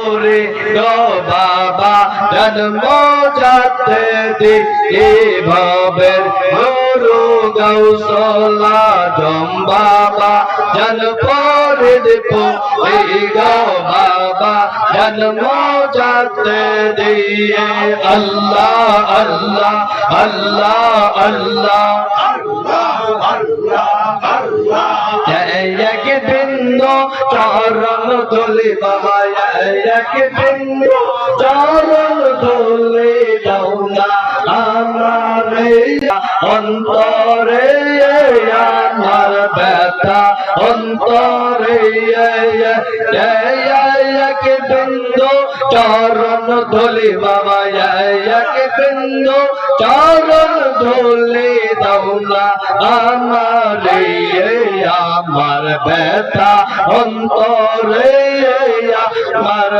করে গো বাবা জন্ম যাতে দিতে ভবের গুরু গৌসলা জম বাবা জন্ম দিপো গো বাবা জন্ম যাতে দিয়ে আল্লাহ আল্লাহ আল্লাহ আল্লাহ এক বিন্দু চরণ ধুলি বাবা এক বিন্দু চরণ ধুলি দাও না আমার অন্তরে আমার ব্যথা অন্তরে এক বিন্দু চরণ ধুলি বাবা এক বিন্দু চরণ ধুলি দাও না আমার আমার ব্যথা অন্তরে আমার